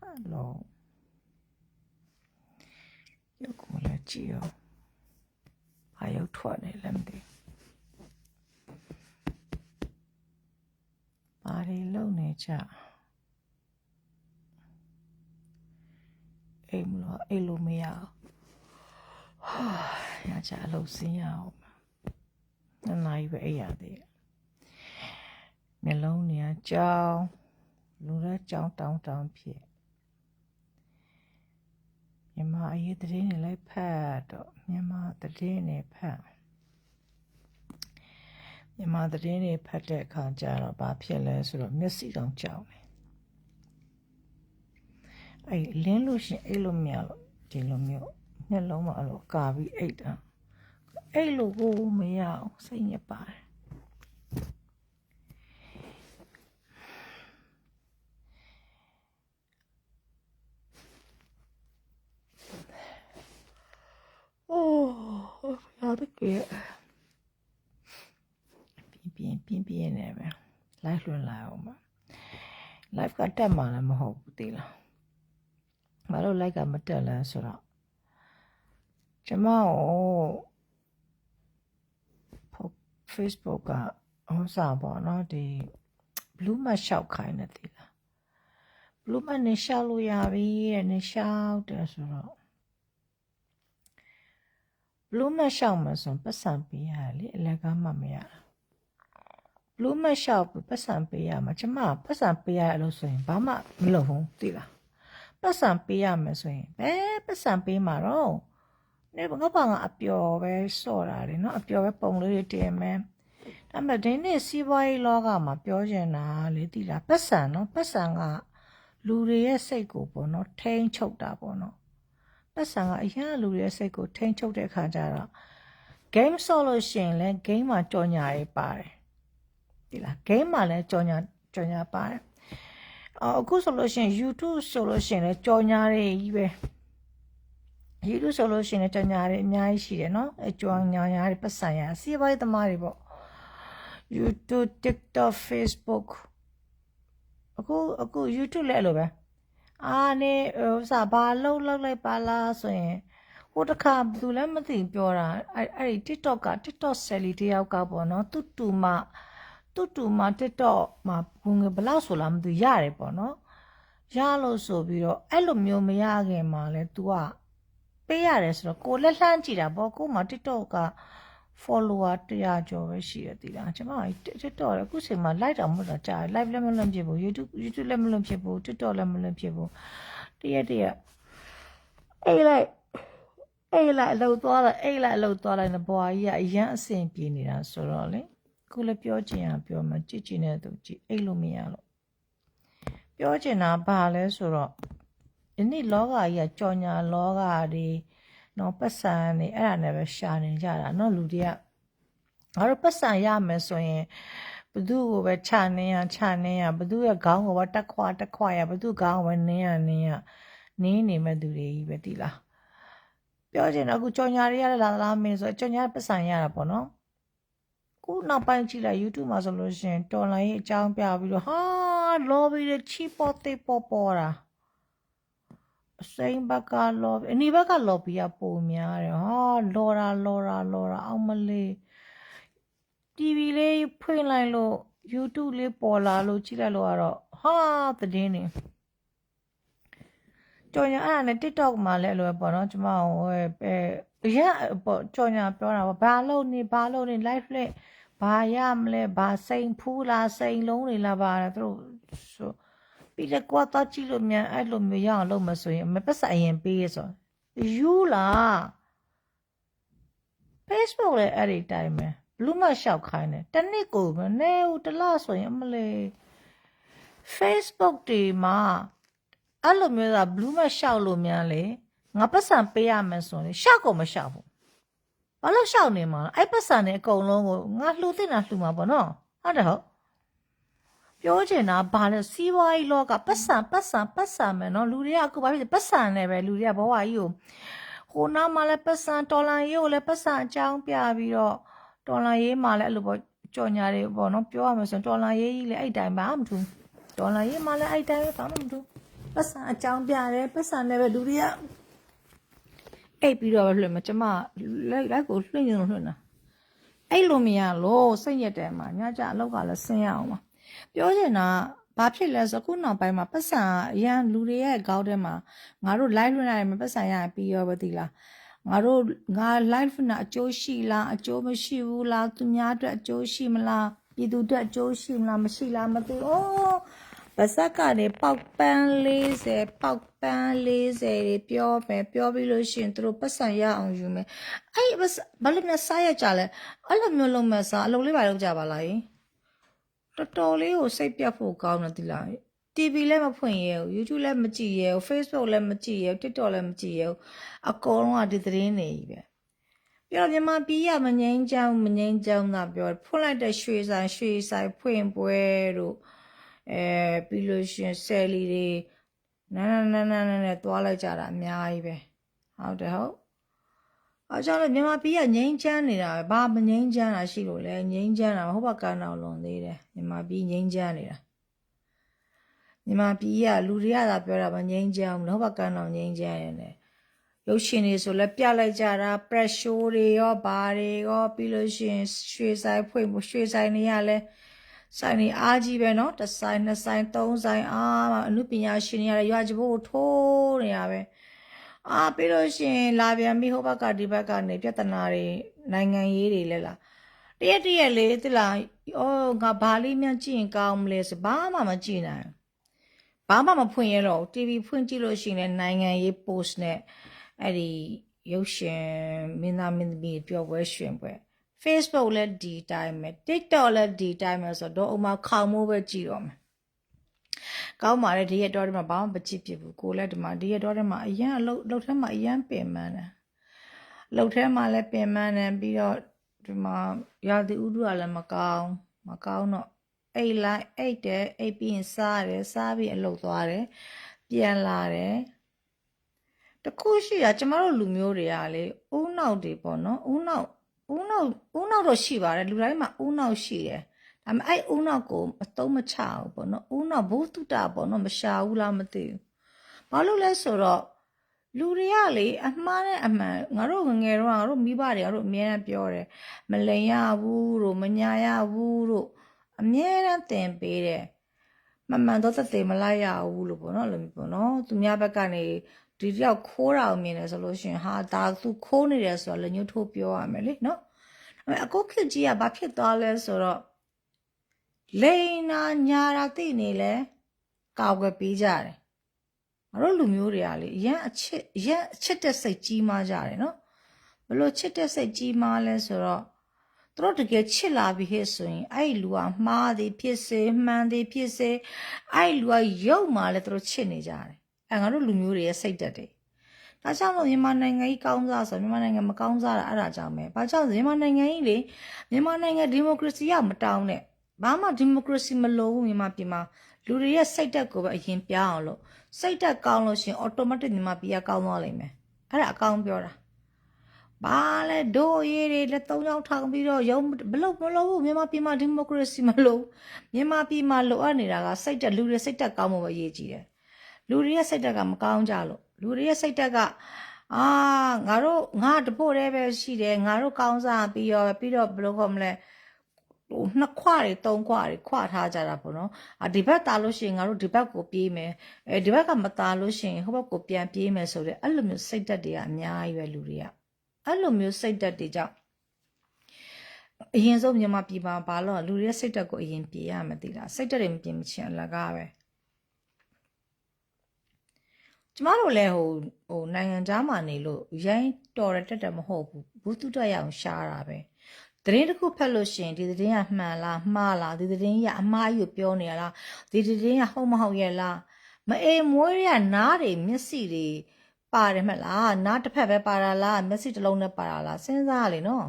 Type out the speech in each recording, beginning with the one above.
Hello. Yo come la gio. Ayo tuane lemdi. Bari lo ne cha. Elo me ya. Ya cha lo sin ya. Nai be ya de. မျက်လုံးเนี่ยကြောင်းလူလည်းကြောင်းတောင်းဖြစ်မြန်မာအရေးသတင်းတွေလိုက်ဖတ်တော့မြန်မာသတင်းတွေဖတ်တဲ့အခါကျတော့ဘာဖြစ်လဲဆိုတော့မျက်စိတောင်ကြောက်တယ်အဲ့လင်းလို့ရှင်အဲ့လိုမရလို့ဒီလိုမျိုးမျက်လုံးမှာအဲ့လိုကာပြီးအိတ်တာအဲ့လိုကိုမရအောင်စိတ်ညစ်ပါတယ်Porque bien nè live luôn lại mà live cảတက်မှာလည်းမဟုတ်ဘူးတိလားဘာလို့ live ကမတက်လဲဆိုတော့ကျမကို Facebook ကဟောစာပေါ့နော်ဒီ blue mat ရှောက်ခိုင်းတယ်တိလား blue mat နဲ့ရှောက်လို့ရပြီတဲ့နဲ့ရှောက်တယ်ဆိုတော့Blue mat ရှောက်မှာဆိုပတ်စံပေးရလေအလကားမှမရ Blue mat ရှောက်ပတ်စံပေးရမှာကျမပတ်စံပေးရလို့ဆိုရင်ဘာမှမလုပ်ဘူးသိလားပတ်စံပေးရမယ်ဆိုရင်ဘယ်ပတ်စံပေးမှာတော့နေငါဘာငါအပျော်ပဲစော့တာလေနော်အပျော်ပဲပုံလေးတွေတင်မယ်ဒါပေမဲ့ဒီနေ့စီးပွားရေးလောကမှာပြောချင်တာလေသိလားပတ်စံနော်ပတ်စံကလူတွေရဲ့စိတ်ကိုပေါ့နော်ထိန်းချုပ်တာပေါ့နော်ပတ်စံကအရင်လူတွေရဲ့စိတ်ကိုထိန်းချုပ်တဲ့အခါကျတော့ game ဆော့လို့ရှိရင်လည်း game မှာကြော်ညာရေးပါတယ်ဒီလား game မှာလည်းကြော်ညာပါတယ်အခုဆိုလို့ရှိရင် YouTube ဆိုလို့ရှိရင်လည်းကြော်ညာတွေကြီးပဲ YouTube ဆိုလို့ရှိရင်လည်းကြော်ညာတွေအများကြီးရှိတယ်နော်အဲကြော်ညာတွေပတ်စံရစီးပွားရေးသမားတွေပေါ့ YouTube TikTok Facebook အခု YouTube လည်းအဲ့လိုပဲနေစာဘာလုံးလိုက်ပါလားဆိုရင်ဟိုတခါဘယ်သူလဲမသိပြောတာအဲ့ဒီ TikTok က TikTok ဆယ်လီတယောက်ကပေါ့နော်တူတူမ TikTok မှာငွေဘလောက်ဆိုလားမသိရတယ်ပေါ့နော်ရလို့ဆိုပြီးတော့အဲ့လိုမျိုးမရခင်မှာလဲ तू ကပေးရတယ်ဆိုတော့ကိုလက်လှမ်းကြည့်တာပေါ့ကိုမှ TikTok က follower 100ကျော်ပဲရှိတယ်တိလားကျွန်မ TikTok လည်းအခုချိန်မှာ live တောင်မဟုတ်တာကြာ live လည်းမလွန်ဖြစ်ဘူး YouTube လည်းမလွန်ဖြစ်ဘူး TikTok လည်းမလွန်ဖြစ်ဘူးတရက်အဲ့လိုက်အလုပ်သွားလိုက်နဲ့ဘွားကြီးကအရန်အဆင်ပြေနေတာဆိုတော့လေခုလည်းပြောချင်ရပြောမှကြည့်နေသူကြည့်အိတ်လို့မရလို့ပြောချင်တာဘာလဲဆိုတော့ဒီနေ့လောကကြီးကကြော်ညာလောကတွေနော်ပတ်စံနေအဲ့ဒါနဲ့ပဲရှာနေကြတာနော်လူတွေကငါတို့ပတ်စံရမယ်ဆိုရင်ဘသူ့ကိုပဲခြံနေရဘသူ့ရဲ့ခေါင်းကိုပဲတက်ခွာရဘသူ့ခေါင်းကိုပဲနင်းနေမဲ့သူတွေကြီးပဲတိလားပြောချင်တော့အခုကြော်ညာတွေရလာလားမင်းဆိုကြော်ညာပတ်စံရတာပေါ့နော်ခုနောက်ပိုင်းကြည့်လိုက် YouTube မှာဆိုလို့ရှိရင်တော်လိုင်းအကြောင်းပြပြီးတော့ဟာလော်ဘီတွေချီပေါ်တာအစိမ်းဘက်ကလော်ဘီအနီဘက်ကလော်ဘီကပုံများတယ်ဟာလော်တာအောင်မလေး TV လေးဖွင့်လိုက်လို့ YouTube လေးပေါ်လာလို့ကြည့်လိုက်လို့ကတော့ဟာသတင်းနေကြော်ညာအဲ့ဒါနဲ့ TikTok မှာလည်းအဲ့လိုပဲပေါ့နော်ကျမဟိုရပေါ့ကြော်ညာပြောတာပေါ့ဘာလို့နေ live လေးဘာရမလဲဘာစိန်ဖူးလားစိန်လုံးတွေလားဘာသူတို့ဆိုပြီးလေကွာတော့ကြည့်လို့မြန်အဲ့လိုမျိုးရအောင်လုပ်မဆိုရင်မပတ်စံရင်ပေးရဆိုယူလား Facebook လည်းအဲ့ဒီတိုင်းပဲ Blue mat ရှောက်ခိုင်းတယ်တနစ်ကိုမနေဘူးတလားဆိုရင်အမလေး Facebook တွေမှာအဲ့လိုမျိုးက Blue mat ရှောက်လို့မြန်လေငါပတ်စံပေးရမယ်ဆိုရင်ရှောက်ကိုမရှောက်ဘူးဘာလို့ရှောက်နေမှာလဲအဲ့ပတ်စံတွေအကုန်လုံးကိုငါလှူတင်တာလှူမှာပေါ့နော်ဟုတ်တယ်ဟုတ်ပြောချင်တာဘာလဲစီးပွားရေးလောကပတ်စံမယ်နော်လူတွေကအခုဘာဖြစ်လဲပတ်စံနဲ့ပဲလူတွေကဘဝကြီးကိုဟိုနားမှာလည်းပတ်စံတော်လန်ရေးကိုလည်းပတ်စံအကြောင်းပြပြီးတော့တော်လန်ရေးမှာလည်းအဲ့လိုပေါ့ကြော်ညာတွေပေါ့နော်ပြောရမယ်ဆိုရင်တော်လန်ရေးကြီးလည်းအဲ့တိုင်းဘာမှမထူးတော်လန်ရေးမှာလည်းအဲ့တိုင်းပဲဘာမှမထူး ပတ်စံအကြောင်းပြတယ်ပတ်စံလည်းပဲလူတွေကအိပ်ပြီးတော့လွှင့်မှာကျမလိုက်ကိုလွှင့်နေလို့လွှင့်တာအဲ့လိုမရလို့စိတ်ရက်တယ်မှာညကြအလောက်ကလည်းဆင်းရအောင်ပါပြောချင်တာဘာဖြစ်လဲဆိုခုနောက်ပိုင်းမှာပတ်စံအရန်လူတွေရဲ့ခေါင်းထဲမှာငါတို့ live လွှင့်ရတယ်မပတ်စံရရင်ပြီးရောပဲဒီလားငါ live လွှင့်တာအကျိုးရှိလားအကျိုးမရှိဘူးလားသူများအတွက်အကျိုးရှိမလားပြည်သူအတွက်အကျိုးရှိမလားမရှိလားမသိဘူးဗစက်ကနေပေါက်ပန်း40ပေါက်ပန်း40တွေပြောမယ်ပြောပြီးလို့ရှိရင်သူတို့ပတ်စံရအောင်ယူမယ်အဲ့ဘာလို့များစားရကြလဲအဲ့လိုမျိုးလုံးမစားအလုပ်လေးပါလုပ်ကြပါလားတော်တော်လေးကိုစိတ်ပြတ်ဖို့ကောင်းတယ်ဒီလား TV လည်းမဖွင့်ရဘူး YouTube လည်းမကြည့်ရဘူး Facebook လည်းမကြည့်ရဘူး TikTok လည်းမကြည့်ရဘူးအကုန်လုံးကဒီသတင်းတွေကြီးပဲပြောတော့မြန်မာပြည်ကမငိမ့်ချောင်းသာပြောဖွင့်လိုက်တဲ့ရွှေဆိုင်ဖွင့်ပွဲတို့ပြီးလို့ရှင်ဆယ်လီတွေနန်းသွားလိုက်ကြတာအများကြီးပဲဟုတ်တယ်ဟုတ်အားကြောင့်လည်းမြန်မာပြည်ကငိမ့်ချမ်းနေတာပဲဘာမငိမ့်ချမ်းတာရှိလို့လဲငိမ့်ချမ်းတာမဟုတ်ပါကန်းတော်လွန်သေးတယ်မြန်မာပြည်ငိမ့်ချမ်းနေတာမြန်မာပြည်ကလူတွေကသာပြောတာမငိမ့်ချမ်းဘူးမဟုတ်ပါကန်းတော်ငိမ့်ချမ်းရတယ်ရုပ်ရှင်တွေဆိုလည်းပြလိုက်ကြတာ press show တွေရောဘာတွေရောပြီးလို့ရှိရင်ရွှေဆိုင်ဖွင့်ရွှေဆိုင်တွေကလည်းဆိုင်နေအားကြီးပဲเนาะတစ်ဆိုင်နှစ်ဆိုင်သုံးဆိုင်အနုပညာရှင်တွေရတယ်ရွာချဖို့ထိုးနေရပဲပြီးလို့ရှိရင်လာပြန်ပြီးဟိုဘက်ကဒီဘက်ကနေပြဿနာတွေနိုင်ငံရေးတွေလဲလားတရက်လေးသလားငါဘာလေးများကြည့်ရင်ကောင်းမလဲဆိုဘာမှမကြည့်နိုင်ဘာမှမဖွင့်ရတော့ TV ဖွင့်ကြည့်လို့ရှိရင်နိုင်ငံရေး post နဲ့အဲ့ဒီရုပ်ရှင်မင်းသားမင်းသမီးပြောပွဲရှင်ပွဲ Facebook လည်းဒီတိုင်းပဲ TikTok လည်းဒီတိုင်းပဲဆိုတော့ဥမာခေါင်မိုးပဲကြည့်တော့မယ်ကောင်းပါတယ်ဒီရက်တော့ဒီမှာဘာမှမကြည့်ဖြစ်ဘူးကိုလည်းဒီမှာဒီရက်တော့ဒီမှာအရန်အလုပ်ထဲမှာအရန်ပင်ပန်းတယ်အလုပ်ထဲမှာလည်းပင်ပန်းတယ်ပြီးတော့ဒီမှာရာသီဥတုကလည်းမကောင်းတော့အိတ်လိုက်အိတ်တယ်အိတ်ပြီးရင်စားပြီးအလုပ်သွားတယ်ပြန်လာတယ်တခုရှိတာကျမတို့လူမျိုးတွေကလေဦးနောက်တွေပေါ့နော်ဦးနောက်တော့ရှိပါတယ်လူတိုင်းမှာဦးနောက်ရှိတယ်ဒါပေမဲ့အဲ့ဦးနောက်ကိုအသုံးမချဘူးပေါ့နော်ဦးနောက်ဘုသူတပေါ့နော်မရှာဘူးလားမသိဘူးဘာလို့လဲဆိုတော့လူတွေကလေအမှားနဲ့အမှန်ငါတို့ငယ်တော့ငါတို့မိဘတွေငါတို့အမြဲတမ်းပြောတယ်မလိန်ရဘူးတို့မညာရဘူးတို့အမြဲတမ်းသင်ပေးတယ်မမှန်တော့သက်သေမလိုက်ရဘူးလို့ပေါ့နော်လို့ပေါ့နော်သူများဘက်ကနေဒီတယောက်ခိုးတာကိုမြင်တယ်ဆိုလို့ရှိရင်ဟာဒါသူခိုးနေတယ်ဆိုတော့လည်းညှို့ထိုးပြောရမယ်လေနော်ဒါပေမဲ့အခုခေတ်ကြီးကဘာဖြစ်သွားလဲဆိုတော့လိန်နာညာတာသိနေလဲကောက်ွယ်ပေးကြတယ်ငါတို့လူမျိုးတွေကလေအရင်အချစ်တဲ့စိတ်ကြီးမားကြတယ်နော်ဘလို့ချစ်တဲ့စိတ်ကြီးမားလဲဆိုတော့သူတို့တကယ်ချစ်လာပြီးဟဲ့ဆိုရင်အဲ့လူကမှားသည်ဖြစ်စေမှန်သည်ဖြစ်စေအဲ့လူကရုပ်မှလည်းသူတို့ချစ်နေကြတယ်ငါတို့လူမျိုးတွေရဲ့စိတ်တက်တယ်ဒါကြောင့်မို့မြန်မာနိုင်ငံကြီးကောင်းစားဆိုမြန်မာနိုင်ငံမကောင်းစားတာအဲ့ဒါကြောင့်ပဲဘာကြောင့်မြန်မာနိုင်ငံကြီးလေမြန်မာနိုင်ငံဒီမိုကရေစီကမတောင်းနဲ့ဘာမှဒီမိုကရေစီမလိုဘူးမြန်မာပြည်မှာလူတွေရဲ့စိတ်တက်ကိုပဲအရင်ပြောင်းအောင်လို့စိတ်တက်ကောင်းလို့ရှင် automatic မြန်မာပြည်ကကောင်းသွားလိမ့်မယ်အဲ့ဒါအကောင်းပြောတာဘာလဲဒို့ရေးတွေလက်သုံးချောင်းထောင်ပြီးတော့ရုံဘလို့မလို့ဘူးမြန်မာပြည်မှာဒီမိုကရေစီမလို့မြန်မာပြည်မှာလိုအပ်နေတာကစိတ်တက်လူတွေစိတ်တက်ကောင်းဖို့ပဲအရေးကြီးတယ်လူတွေရဲ့စိတ်တက်ကမကောင်းကြလို့လူတွေရဲ့စိတ်တက်ကငါတဖို့တည်းပဲရှိတယ်ငါတို့ကောင်းစားပြီးတော့ဘယ်လိုခေါ်မလဲဟိုနှစ်ခွတွေသုံးခွတွေခွထားကြတာပေါ့နော်ဒီဘက်တာလို့ရှိရင်ငါတို့ဒီဘက်ကိုပြေးမယ်ဒီဘက်ကမတာလို့ရှိရင်ဟိုဘက်ကိုပြန်ပြေးမယ်ဆိုတဲ့အဲ့လိုမျိုးစိတ်တက်တွေကအများကြီးပဲလူတွေကအဲ့လိုမျိုးစိတ်တက်တွေကြောင့်အရင်ဆုံးမြန်မာပြည်မှာဘာလို့လူတွေရဲ့စိတ်တက်ကိုအရင်ပြေးရမယ်သိလားစိတ်တက်တွေမပြေးမချင်းအလကားပဲကျမတို့လည်းဟိုနိုင်ငံသားမှာနေလို့ရိုင်းတော်ရတက်မဟုတ်ဘူးဘူးတုတက်ရအောင်ရှားတာပဲသတင်းတစ်ခုဖတ်လို့ရှိရင်ဒီသတင်းကမှန်လားမှားလားဒီသတင်းကအမှားကြီးကိုပြောနေရလားဒီသတင်းကဟုတ်မဟုတ်ရဲ့လားမအေးမွေးရနားတွေမျက်စိတွေပါတယ်မလားနားတစ်ဖက်ပဲပါတာလားမျက်စိတစ်လုံးနဲ့ပါတာလားစဉ်းစားလေနော်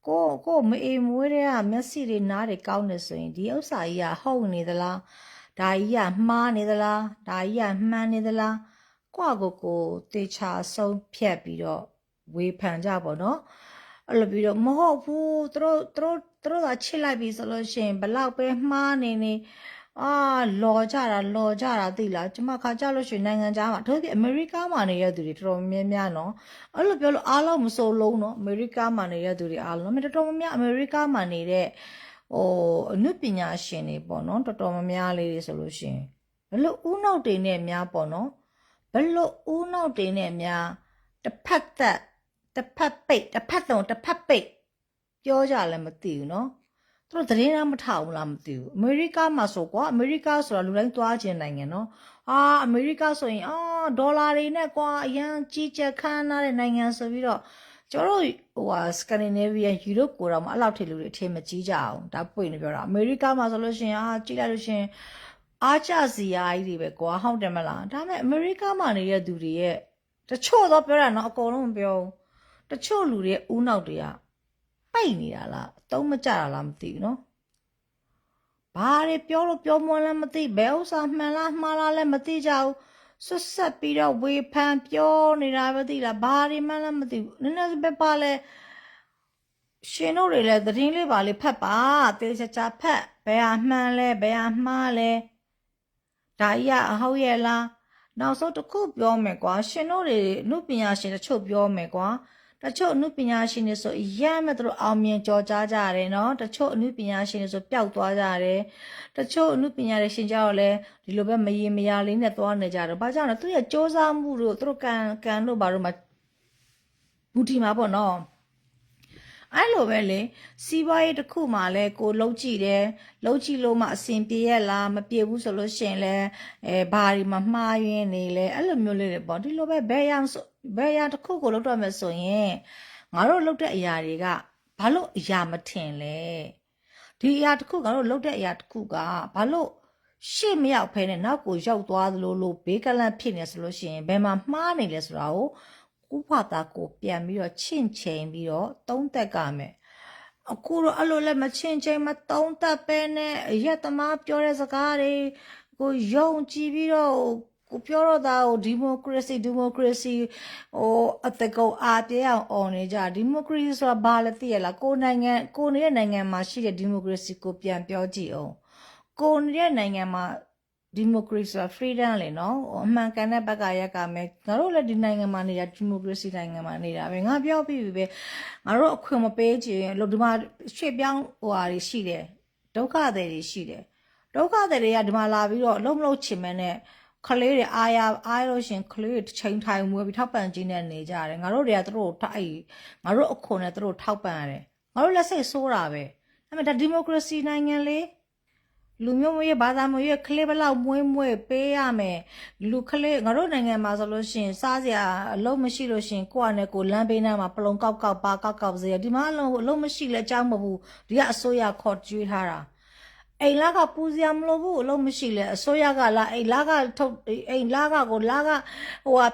ကိုမအေးမွေးတဲ့ကမျက်စိတွေနားတွေကောင်းနေဆိုရင်ဒီဥစ္စာကြီးကဟုတ်နေသလားဒါကြီးကမှားနေသလားဒါကြီးကမှန်နေသလားကိုတေချာဆုံးဖြတ်ပြီးတော့ဝေဖန်ကြပါတော့အဲ့လိုပြီးတော့မဟုတ်ဘူးသူတို့သာချစ်လိုက်ပြီဆိုလို့ရှိရင်ဘလောက်ပဲမှားနေ လော်ကြတာသိလားကျမခါကြလို့ရှိရင်နိုင်ငံသားမှာတို့ပြအမေရိကမှာနေတဲ့သူတွေတော်တော်များများနော်အဲ့လိုပြောလို့အားလုံးမစိုးလုံးနော်အမေရိကမှာနေတဲ့သူတွေအားလုံးတော်တော်များများအမေရိကမှာနေတဲ့အနုပညာရှင်တွေပေါ့နော်တော်တော်များများလေးတွေဆိုလို့ရှိရင်ဘလို့ဦးနောက်တွေနဲ့များပေါ့နော်ဘလို့ဦးနောက်တွေနဲ့များတစ်ဖက်သက်တစ်ဖက်ပိတ်တစ်ဖက်တုံတစ်ဖက်ပိတ်ပြောကြလည်းမသိဘူးနော်သူတို့သတင်းရမထောက်ဘူးလားမသိဘူးအမေရိကမှာဆိုကွာအမေရိကဆိုတာလူတိုင်းသွားခြင်းနိုင်ငံနော်အမေရိကဆိုရင်ဒေါ်လာတွေနဲ့ကွာအရန်ကြီးကျယ်ခမ်းနားတဲ့နိုင်ငံဆိုပြီးတော့ကျွန်တော်တို့စကန်ဒီနေဗီးယားယူရိုပကိုတော့မအဲ့လောက်ထိလူတွေအထင်မကြီးကြအောင်ဒါပွင့်နေပြောတာအမေရိကမှာဆိုလို့ရှိရင်ကြည့်လိုက်လို့ရှိရင်အားကျစရာကြီးတွေပဲကွာဟုတ်တယ်မလားဒါပေမဲ့အမေရိကမှာနေတဲ့သူတွေရဲ့တချို့တော့ပြောတာနော်အကုန်လုံးမပြောဘူးတချို့လူတွေဦးနောက်တွေကပိတ်နေတာလားအသုံးမကျတာလားမသိဘူးနော်ဘာတွေပြောလို့ပြောမလဲမသိဘယ်ဥစ္စာမှန်လားမှားလားလည်းမသိကြဘူးဆွတ်ဆက်ပြီးတော့ဝေဖန်ပြောနေတာပဲသိလားဘာတွေမှန်းလည်းမသိဘူးနည်းနည်းပဲပါလဲရှင်တို့တွေလည်းသတင်းလေးပါလေးဖတ်ပါတေးချာချာဖတ်ဘယ်ဟာမှန်လဲဘယ်ဟာမှားလဲဒါကြီးအဟုတ်ရဲ့လားနောက်ဆုံးတစ်ခုပြောမယ်ကွာရှင်တို့တွေအမှုပညာရှင်တချို့ပြောမယ်ကွာတချို့အမှုပညာရှင်တွေဆိုရမ်းမဲ့သူတို့အောင်မြင်ကြော်ကြားကြရတယ်နော်တချို့အမှုပညာရှင်တွေဆိုပျောက်သွားကြတယ်တချို့အမှုပညာရှင်ကြတော့လဲဒီလိုပဲမရေမရာလေးနဲ့သွားနေကြတယ်ဘာကြောင့်လဲသူရဲ့စ조사မှုတို့သူတို့ကန်တို့ဘာတို့မှဘူးတီမှာပေါ့နော်အဲ့လိုပဲလေစီးပွားရေးတစ်ခုမှလဲကိုလှုပ်ကြည့်တယ်လှုပ်ကြည့်လို့မှအဆင်ပြေရလားမပြေဘူးဆိုလို့ရှိရင်လဲဘာတွေမှမှားရင်းနေလဲအဲ့လိုမျိုးလေးတွေပေါ့ဒီလိုပဲဘယ်ရန်တစ်ခုကိုလှုပ်တော့မယ်ဆိုရင်ငါတို့လှုပ်တဲ့အရာတွေကဘာလို့အရာမထင်လဲဒီအရာတစ်ခုငါတို့လှုပ်တဲ့အရာတစ်ခုကဘာလို့ရှေ့မရောက်ဖဲနဲ့နောက်ကိုရောက်သွားသလိုလိုဘေးကလန့်ဖြစ်နေဆိုလို့ရှိရင်ဘယ်မှာမှားနေလဲဆိုတာကိုကိုဖာတာကိုပြန်ပြီးတော့ချင့်ချိန်ပြီးတော့သုံးသက်ကမယ်အခုတော့အဲ့လိုလည်းမချင့်ချိန်မသုံးသက်ပဲနဲ့ရက်သမားပြောတဲ့စကားတွေကိုယုံကြည်ပြီးတော့ကိုပြောတော့တာဒီမိုကရေစီအတကောအားပြအောင်អော်နေကြဒီမိုကရေစီဆိုတာဘာလဲသိရလားကိုနေတဲ့နိုင်ငံမှာရှိတဲ့ဒီမိုကရေစီကိုပြန်ပြောကြည့်အောင်ကိုနေတဲ့နိုင်ငံမှာဒီမိုကရေစီ freedom လေနော်အမှန်ကန်တဲ့ဘက်ကရက်ကမယ်ငါတို့လည်းဒီနိုင်ငံမှာနေတာဒီမိုကရေစီနိုင်ငံမှာနေတာပဲငါပြောပြီးပြီပဲငါတို့အခွင့်မပေးချင်လို့ဒီမှာရွှေ့ပြောင်းဟာတွေရှိတယ်ဒုက္ခတွေရှိတယ်ဒုက္ခတွေကဒီမှာလာပြီးတော့လုံးမလုံးချင်မဲနဲ့ခလေးတွေအားလို့ရှင်ခလေးတွေတစ်ချိန်ထိုင်မွေးပြီးထောက်ပံ့ခြင်းနဲ့နေကြတယ်ငါတို့တွေကသူတို့ငါတို့အခွင့်နဲ့သူတို့ထောက်ပံ့ရတယ်ငါတို့လက်စိတ်ဆိုးတာပဲအဲ့မဲ့ဒါဒီမိုကရေစီနိုင်ငံလေလူမျိုးမွေးဘာသာမွေးခလေးဘလောက်မွေးပေးရမယ်လူခလေးငါတို့နိုင်ငံမှာဆိုလို့ရှိရင်စားစရာအလုံးမရှိလို့ရှိရင်ကိုယ့်အနေကိုလမ်းပေးနာမှာပလုံကောက်ပါကောက်စေဒီမှာအလုံးမရှိလဲအကြောင်းမဟုတ်ဘူးဒီကအစိုးရခေါ်ကြွေးထားတာအိမ်လာကပူစရာမလိုဘူးအလုံးမရှိလဲအစိုးရကလာအိမ်လာကထုတ်အိမ်လာကကိုလာက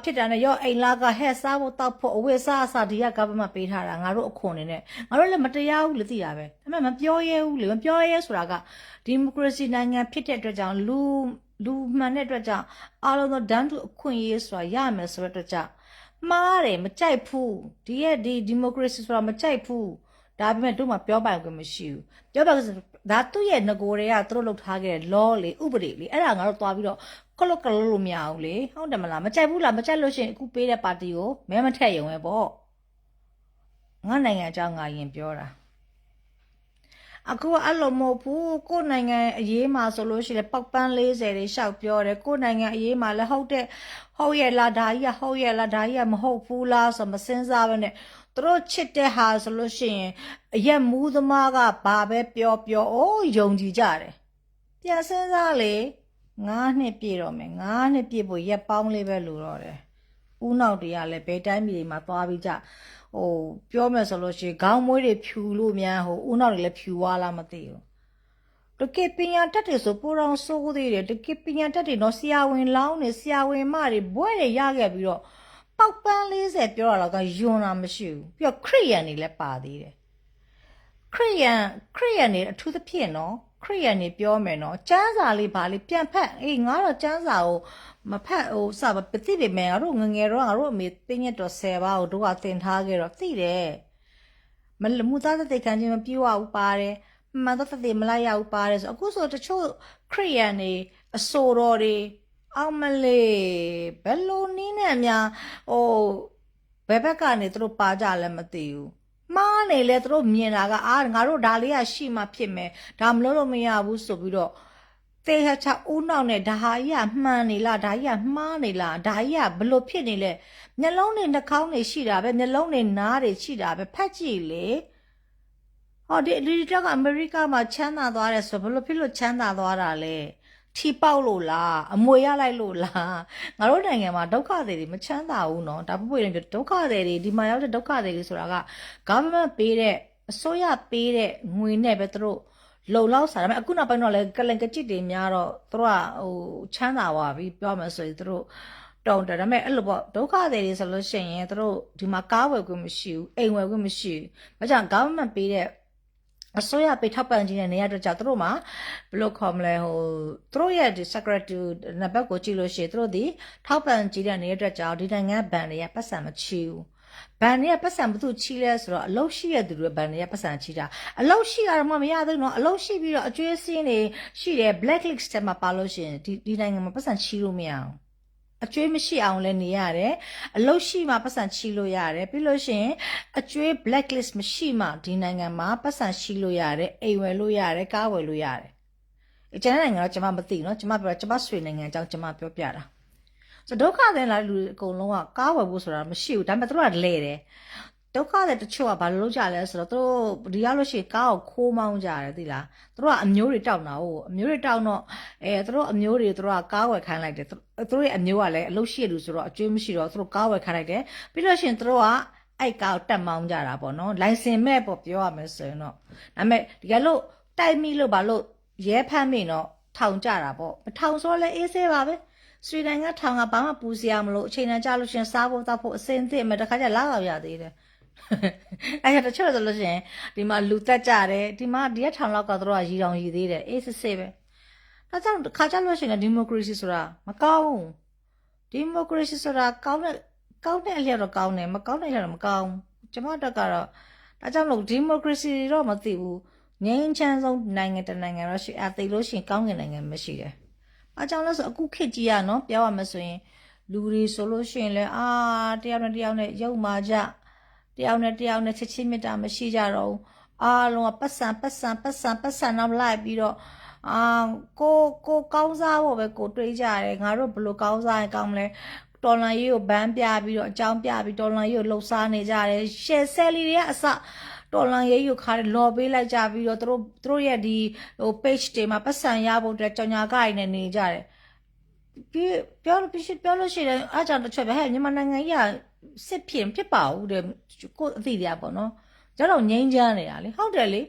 ဖြစ်တာနဲ့ရောအိမ်လာကဟဲ့စားဖို့တောက်ဖို့အဝတ်စားဒီကဂဗမတ်ပေးထားတာငါတို့အခွန်နေနဲ့ငါတို့လည်းမတရားဘူးလို့သိတာပဲဒါပေမဲ့မပြောရဲဘူးလေမပြောရဲဆိုတာကဒီမိုကရေစီနိုင်ငံဖြစ်တဲ့အတွက်ကြောင့်လူမှန်တဲ့အတွက်ကြောင့်အားလုံးသောဒန်းတူအခွင့်အရေးဆိုတာရမယ်ဆိုတဲ့အတွက်ကြောင့်မှားတယ်မကြိုက်ဘူးဒီမိုကရေစီဆိုတာမကြိုက်ဘူးဒါပေမဲ့တို့မှပြောပိုင်ခွင့်မရှိဘူးပြောပါဒါသူ့ရဲ့ငကိုတွေကသူတို့လုပ်ထားခဲ့တဲ့ law လေဥပဒေလေအဲ့ဒါငါတို့သွားပြီးတော့ကလုတ်လို့မရဘူးလေဟုတ်တယ်မလားမကြိုက်ဘူးလားမကြိုက်လို့ရှိရင်အခုပေးတဲ့ပါတီကိုမဲမထက်ရုံပဲပေါ့ငါနိုင်ငံအကြောင်းငါရင်ပြောတာအခုအဲ့လိုမဟုတ်ဘူးကိုယ်နိုင်ငံအရေးမှာဆိုလို့ရှိရင်ပောက်ပန်း40တွေရှောက်ပြောတယ်ကိုယ်နိုင်ငံအရေးမှာလည်းဟုတ်ရဲ့လားဒါကြီးကဟုတ်ရဲ့လားဒါကြီးကမဟုတ်ဘူးလားဆိုမစင်းစားပဲနဲ့သူတို့ချစ်တဲ့ဟာဆိုလို့ရှိရင်အရက်မူးသမားကဘာပဲပြောယုံကြည်ကြတယ်ပြန်စင်းစားလေ9နှစ်ပြည့်တော့မယ်9နှစ်ပြည့်ဖို့ရက်ပေါင်းလေးပဲလိုတော့တယ်ဦးနောက်တွေကလည်းဘယ်တိုင်းပြည်မှာသွားပြီးကြပြောမယ်ဆိုလို့ရှိရင်ခေါင်းမွေးတွေဖြူလို့များဦးနောက်တွေလည်းဖြူသွားလားမသိဘူးတကယ်ပညာတတ်တယ်ဆိုပိုတော့စိုးသေးတယ်တကယ်ပညာတတ်တယ်နော်ဆရာဝန်လောင်းနေဆရာဝန်မတွေဘွဲတွေရခဲ့ပြီးတော့ပေါက်ပန်း40ပြောတာတော့ယွန်းတာမရှိဘူးပြီးတော့ခရစ်ယာန်တွေလည်းပါသေးတယ်ခရစ်ယာန်တွေအထူးသဖြင့်နော်ခရစ်ယာန်တွေပြောမယ်နော်ကျမ်းစာလေးပါလေးပြန်ဖတ်ငါတော့ကျမ်းစာကိုမဖတ်စာပတိပေမဲ့ငါတို့ငငယ်တော့ငါတို့အမေပင်းရတော့10ပါးကိုတို့ကသင်ထားခဲ့တော့သိတယ်မသားတဲ့ခံချင်းမပြေဝဘူးပါတယ် မှန်တော့တည်မလိုက်ရဘူးပါတယ်ဆိုအခုဆိုတချို့ခရီးရန်နေအဆိုတော်တွေအောင်မလေးဘယ်လိုနည်းနဲ့များဟိုဘယ်ဘက်ကနေသူတို့ပါကြလဲမသိဘူးမားနေလဲသူတို့မြင်တာကငါတို့ဒါလေးကရှိမှဖြစ်မယ်ဒါမလို့မရဘူးဆိုပြီးတော့တေချာချဦးနောက်နဲ့ဒါဟာကြီးကမှန်နေလားဒါကြီးကမှားနေလားဒါကြီးကဘလို့ဖြစ်နေလဲမျက်လုံးတွေနှာခေါင်းတွေရှိတာပဲမျက်လုံးတွေနားတွေရှိတာပဲဖတ်ကြည့်လေဟောဒီတော့ကအမေရိကမှာချမ်းသာသွားတယ်ဆိုဘလို့ဖြစ်လို့ချမ်းသာသွားတာလဲထီပေါက်လို့လားအမွေရလိုက်လို့လားငါတို့နိုင်ငံမှာဒုက္ခတွေမချမ်းသာဘူးเนาะဒါပွပွရင်ဒုက္ခတွေဒီမှာရောက်တဲ့ဒုက္ခတွေဆိုတာက government ပေးတဲ့အစိုးရပေးတဲ့ငွေနဲ့ပဲသူတို့လုံလောက်စားဒါပေမဲ့အခုနောက်ပိုင်းတော့လဲကလန်ကကြစ်တွေများတော့သူတို့ကဟိုချမ်းသာသွားပြီပြောမယ်ဆိုရင်သူတို့တုံတယ်ဒါပေမဲ့အဲ့လိုပေါ့ဒုက္ခတွေဆိုလို့ရှိရင်သူတို့ဒီမှာကားဝယ်ခွင့်မရှိဘူးအိမ်ဝယ်ခွင့်မရှိဘူးဘာကြောင့် government ပေးတဲ့အစိုးရပေးထောက်ပံ့ခြင်းနဲ့နေရာအတွက်ကြောင့်သူတို့မှာဘယ်လိုခေါ်မလဲဟိုသူတို့ရဲ့ဒီ secretary နံပါတ်ကိုကြည့်လို့ရှိရင်သူတို့ဒီထောက်ပံ့ခြင်းတဲ့နေရာအတွက်ကြောင့်ဒီနိုင်ငံဘဏ်တွေကပတ်စံမချီဘူးဘဏ်တွေကပတ်စံဘသူချီလဲဆိုတော့အလုပ်ရှိရတဲ့သူတွေဘဏ်တွေကပတ်စံချီတာအလုပ်ရှိရတော့မှမရသေးဘူးเนาะအလုပ်ရှိပြီးတော့အကျွေးစင်းတွေရှိတယ် blacklist ထဲမှာပါလို့ရှိရင်ဒီနိုင်ငံမှာပတ်စံချီလို့မရအောင်အကျွေးမရှိအောင်လည်းနေရတယ်အလုပ်ရှိမှပတ်စံချီလို့ရတယ်ပြီးလို့ရှိရင်အကျွေး blacklist မရှိမှဒီနိုင်ငံမှာပတ်စံချီလို့ရတယ်အိမ်ဝယ်လို့ရတယ်ကားဝယ်လို့ရတယ်အကျဉ်းနိုင်ငံတော့ကျွန်မမသိเนาะကျွန်မပြောကျွန်မဆွေနိုင်ငံအကြောင်းကျွန်မပြောပြတာဆိုဒုက္ခတွေလာလူအကုန်လုံးကကားဝယ်ဖို့ဆိုတာမရှိဘူးဒါပေမဲ့သူတို့ကလဲတယ်ဒုက္ခတွေတချို့ကဘာလို့လုပ်ကြလဲဆိုတော့သူတို့ဒီရလို့ရှိရင်ကားကိုခိုးမောင်းကြတယ်သိလားသူတို့ကအမျိုးတွေတောက်တာဟုတ်အမျိုးတွေတောက်တော့သူတို့အမျိုးတွေသူတို့ကကားဝယ်ခိုင်းလိုက်တယ်သူတို့ရဲ့အမျိုးကလည်းအလုပ်ရှိရလူဆိုတော့အကျွေးမရှိတော့သူတို့ကားဝယ်ခိုင်းလိုက်တယ်ပြီးလို့ရှိရင်သူတို့ကအဲ့ကားကိုတက်မောင်းကြတာပေါ့နော်လိုင်စင်မဲ့ပေါ့ပြောရမယ်ဆိုရင်တော့ဒါပေမဲ့ဒီကလို့တိုက်မိလို့ဘာလို့ရဲဖမ်းမိတော့ထောင်ကြတာပေါ့မထောင်ဆိုလဲအေးဆေးပါပဲဆွေနိုင်ငံထောင်ကဘာမှပူစရာမလိုအချိန်တန်ကြလို့ရှင်စားဖို့တောက်ဖို့အစင်သစ်မဲ့တခါကျလာတော့ရသေးတယ်အဲ့ဒါတချို့ဆိုလို့ရှင်ဒီမှာလူတက်ကြတယ်ဒီမှာဒီထောင်လောက်ကတို့ကရီတောင်ရီသေးတယ်အေးစစ်စစ်ပဲဒါကြောင့်ခါကြလို့ရှင်ဒီမိုကရေစီဆိုတာမကောင်းဘူးဒီမိုကရေစီဆိုတာကောင်းတဲ့အလျောက်တော့ကောင်းတယ်မကောင်းတဲ့အလျောက်တော့မကောင်းကျွန်မတက်ကတော့ဒါကြောင့်လို့ဒီမိုကရေစီတော့မသိဘူးငြိမ်းချမ်းဆုံးနိုင်ငံတစ်နိုင်ငံတော့ရှိအသိလို့ရှင်ကောင်းကင်နိုင်ငံမရှိတယ်အကြောင်းလို့ဆိုအခုခေတ်ကြီးရနော်ပြောရမှာဆိုရင်လူတွေဆိုလို့ရှိရင်လည်းတယောက်နဲ့တယောက်နဲ့ရုပ်မာကြတယောက်နဲ့ချစ်ချင်းမေတ္တာမရှိကြတော့ဘူးအားလုံးကပတ်စံနောက်လိုက်ပြီးတော့ကိုကောင်းစားဖို့ပဲကိုတွေးကြတယ်ငါတို့ဘယ်လိုကောင်းစားရင်ကောင်းမလဲတော်လန်ရေးကိုဘန်းပြပြီးတော့အကြောင်းပြပြီးတော်လန်ရေးကိုလှုပ်ရှားနေကြတယ်ရှယ်ဆယ်လီတွေကအစတော်လန်ရေးကိုခါတယ်လော်ပေးလိုက်ကြပြီးတော့သူတို့ရဲ့ဒီဟို page တွေမှာပတ်စံရဖို့အတွက်ကြောင်ညာကိုင်းနေကြတယ်ပြောလို့ရှိရင်အားကြောင့်တစ်ချက်ပဲဟဲ့မြန်မာနိုင်ငံကြီးကစစ်ဖြစ်ပါဘူးတဲ့ကိုအသိတရားပေါ့နော်ကျတော့ငြိမ်းချမ်းနေတာလေဟုတ်တယ်လေ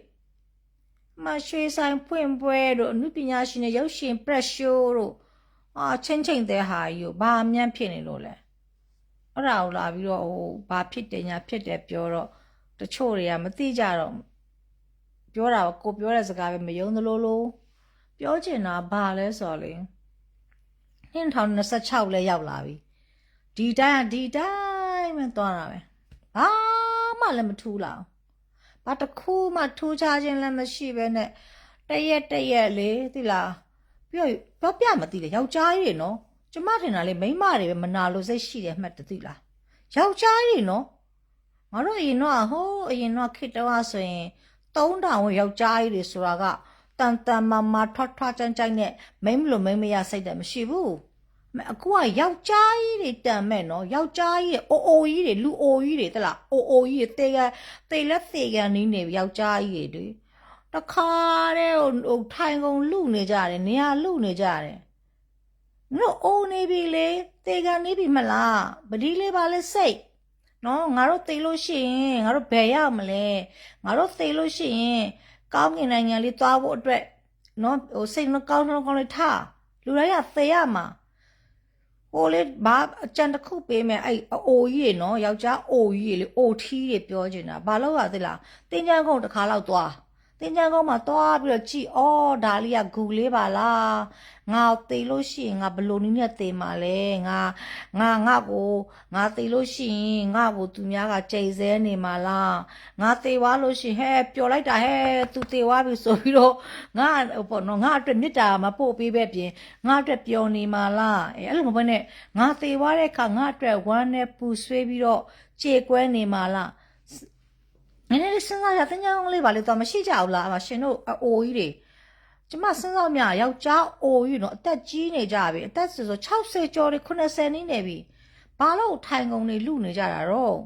မရွှေဆိုင်ဖွင့်ပွဲတို့အမှုပညာရှင်တွေရုပ်ရှင် press show တို့ချင်းတဲ့ဟာကြီးကိုဘာအမြတ်ဖြစ်နေလို့လဲအဲ့ဒါကိုလာပြီးတော့ဟိုဘာဖြစ်တယ်ညာဖြစ်တယ်ပြောတော့တချို့တွေကမသိကြတော့ပြောတာကိုပြောတဲ့စကားပဲမယုံသလိုလိုပြောချင်တာဘာလဲဆိုတော့လေ2026လဲရောက်လာပြီဒီတိုင်းပဲသွားတာပဲဘာမှလည်းမထူးလောက်ဘာတစ်ခုမှထူးခြားခြင်းလည်းမရှိပဲနဲ့တရက်လေသိလားပြောပြမသိလေယောက်ျားကြီးနော်ကျမထင်တာလေမိန်းမတွေပဲမနာလို့စိတ်ရှိတယ်မှတ်တသိလားယောက်ျားကြီးနော်ငါတို့အရင်တော့ခေတ္တဝါဆိုရင်3000ယောက်ျားကြီးတွေဆိုတာကတန်မထွတ်ကြမ်းနဲ့မိန်းမလို့မိန်းမရစိတ်တယ်မရှိဘူးအခုကယောက်ျားကြီးတွေတန်မဲ့နော်ယောက်ျားကြီးအိုကြီးတွေလူအိုကြီးတွေတလားအိုကြီးတွေတေလက်သေးကန်နီးနေယောက်ျားကြီးတွေတခါတည်းဟိုထိုင်ကုန်လူနေကြတယ်နေရာလူနေကြတယ်တို့အိုနေပြီလေတေကန်နေပြီမလားပတိလေးပါလဲစိတ်နော်ငါတို့သေလို့ရှိရင်ငါတို့ဘယ်ရမလဲငါတို့သေလို့ရှိရင်ကောင်းကင်နိုင်ငံလေးသွားဖို့အတွက်နော်ဟိုစိတ်ကောင်းလေးထားလူတိုင်းကသေရမှာဟိုလေဘာအကြံတစ်ခုပေးမယ်အဲ့အိုကြီးတွေနော်ယောက်ျားအိုကြီးတွေလေအိုထီးတွေပြောချင်တာဘာလို့ရသလဲတင်ကြကုန်းတစ်ခါလောက်သွား တင်ချန်ကုန်းမှာသွားပြီးတော့ကြည်အော်ဒါလေးကဂူလေးပါလားငါသေလို့ရှိရင်ငါဘလို့နည်းနဲ့သေမှာလဲငါကိုငါသေလို့ရှိရင်ငါကိုသူများကကြိတ်ဆဲနေမှာလားငါသေသွားလို့ရှိရင်ဟဲ့ပျော်လိုက်တာဟဲ့သူသေသွားပြီဆိုပြီးတော့ငါပေါ့နော်ငါအတွက်မေတ္တာမပို့ပေးပဲပြင်ငါအတွက်ပျော်နေမှာလားအဲ့လိုမဟုတ်နဲ့ငါသေသွားတဲ့အခါငါအတွက်ဝမ်းနဲ့ပူဆွေးပြီးတော့ကြေကွဲနေမှာလားနည်းနည်းစဉ်းစားရတင်ချန်ကုန်းလေးပါလေတော့မရှိကြဘူးလားအရှင်တို့အိုကြီးတွေကျမစဉ်းစားမြယောက်ျားအိုကြီးနော်အသက်ကြီးနေကြပြီအသက်ဆို60ကျော်တွေ80နီးနေပြီဘာလို့ထိုင်ကုန်နေလူနေကြတာတော့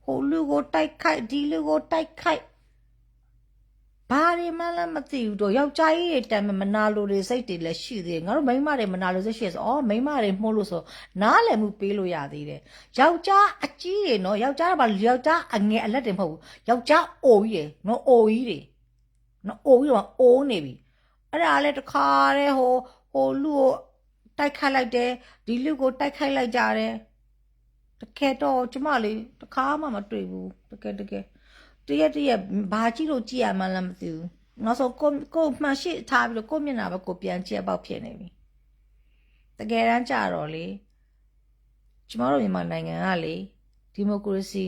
ဟိုလူကိုတိုက်ခိုက်ဒီလူကိုတိုက်ခိုက်ဘာတွေမှလည်းမသိဘူးတော့ယောက်ျားကြီးတွေတမ်းမနာလိုတွေစိတ်တွေလည်းရှိသေးတယ်ငါတို့မိန်းမတွေမနာလိုစိတ်ရှိရဆိုအော်မိန်းမတွေမှုလို့ဆိုနားလည်မှုပေးလို့ရသေးတယ်ယောက်ျားအကြီးတွေနော်ယောက်ျားကဘာယောက်ျားအငယ်အလက်တွေမဟုတ်ဘူးယောက်ျားအိုကြီးတွေနော်အိုကြီးတွေနော်အိုကြီးတော့အိုးနေပြီအဲ့ဒါလည်းတခါတည်းဟိုလူကိုတိုက်ခိုက်လိုက်တယ်ဒီလူကိုတိုက်ခိုက်လိုက်ကြတယ်တကယ်တော့ကျမလေးတခါမှမတွေ့ဘူးတကယ်တရက်ဘာကြည့်လို့ကြည့်ရမှန်းလည်းမသိဘူးနောက်ဆုံးကိုမှန်ရှိထားပြီးတော့ကိုမျက်နှာပဲကိုပြန်ကြည့်ပေါက်ဖြစ်နေပြီတကယ်တမ်းကြတော့လေကျမတို့မြန်မာနိုင်ငံကလေဒီမိုကရေစီ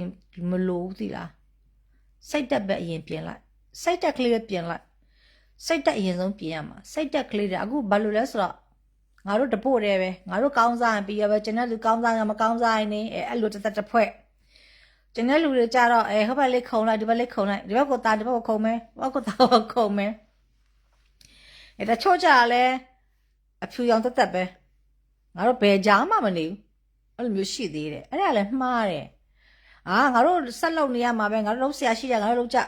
မလိုဘူးသီလားစိတ်တက်ပဲအရင်ပြင်လိုက်စိတ်တက်ကလေးပဲပြင်လိုက်စိတ်တက်အရင်ဆုံးပြင်ရမှာစိတ်တက်ကလေးတွေအခုဘာလို့လဲဆိုတော့ငါတို့တပို့တယ်ပဲငါတို့ကောင်းစားရင်ပြီးရပဲကျန်တဲ့လူကောင်းစားရင်မကောင်းစားရင်နေအဲ့လိုတစ်ဖွဲ့ကျန်တဲ့လူတွေကြတော့ဟိုဘက်လေးခုံလိုက်ဒီဘက်လေးခုံလိုက်ဒီဘက်ကိုတာဒီဘက်ကိုခုံမယ်ဟိုဘက်ကိုတာခုံမယ်တချို့ကြလဲအဖြူရောင်တက်ပဲငါတို့ဘယ်ကြားမှမနေဘူးအဲ့လိုမျိုးရှိသေးတယ်အဲ့ဒါလည်းမှားတယ်ငါတို့ဆက်လုပ်နေရမှာပဲငါတို့လုံးဆရာရှိတယ်ငါတို့လုံးကြ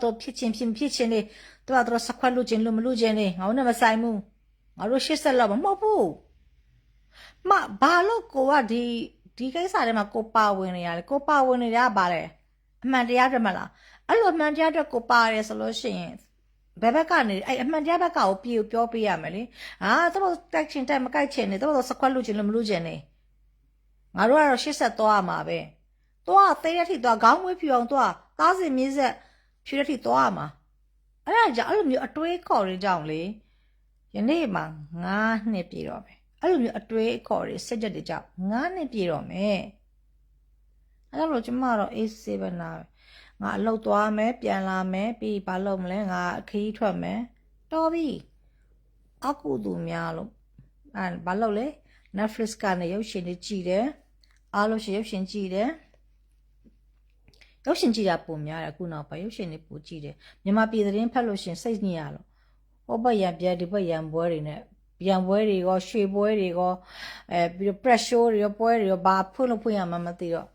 တော့ဖြစ်ချင်းနေတော့စခွက်လို့ချင်းလို့မလို့ချင်းနေငါတို့နဲ့မဆိုင်ဘူးငါတို့ရှစ်ဆက်လောက်မဟုတ်ဘူးဘာလို့ကိုကဒီကိစ္စတွေမှာကိုပါဝင်နေရတယ်ကိုပါဝင်နေတာဘာလဲအမှန်တရားတွေမလားအဲ့လိုအမှန်တရားတွေကိုပါရဲဆိုလို့ရှိရင်ဘယ်ဘက်ကနေအဲ့အမှန်တရားဘက်ကကိုပြောပေးရမယ်လေတော့တိုက်ချင်တိုက်မကြိုက်ချင်နေတော့စခွက်လို့ချင်းလို့မလို့ချင်းနေငါတို့ကတော့ရှစ်ဆက်သွားရမှာပဲသွားသေးတဲ့ထိသွားခေါင်းမွေးဖြူအောင်သွားသားစင်မြေးဆက်ဖြူတဲ့ထိသွားရမှာအဲ့ဒါကြောင့်အဲ့လိုမျိုးအတွေးခေါ်တွေကြောင့်လေယနေ့မှ9နှစ်ပြည့်တော့မယ်အဲ့လိုမျိုးအတွေးခေါ်တွေစိတ်ကြက်တွေကြောင့်9နှစ်ပြည့်တော့မယ်အဲ့လိုကျမတော့အေးစေးပဲနာပဲငါအလုပ်သွားမယ်ပြန်လာမယ်ပြီးဘာလုပ်မလဲငါခရီးထွက်မယ်တော်ပြီအကူသူများလို့ဘာလုပ်လဲ Netflix ကနေရုပ်ရှင်တွေကြည့်တယ်အားလို့ရှိရုပ်ရှင်ကြည့်တယ်ရုပ်ရှင်ကြည့်တာပုံများတယ်အခုနောက်ပိုင်းရုပ်ရှင်တွေပိုကြည့်တယ်မြန်မာပြည်သတင်းဖတ်လို့ရှင်စိတ်ညစ်ရလို့ဟောဘရံပြဒီဘရံပွဲတွေနဲ့ရံပွဲတွေရောရွှေပွဲတွေရောပြီးတော့ press show တွေရောပွဲတွေရောဘာဖွင့်လို့ဖွင့်ရမှမသိတော့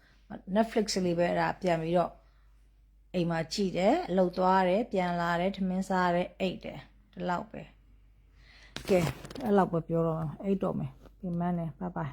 Netflix လေးပဲအဲ့ဒါပြန်ပြီးတော့အိမ်မှာကြည့်တယ်အလုပ်သွားတယ်ပြန်လာတယ်ထမင်းစားတယ်အိတ်တယ်ဒီလောက်ပဲကဲအဲ့လောက်ပဲပြောတော့အိတ်တော့မယ်ပြန်မန်းတယ် bye bye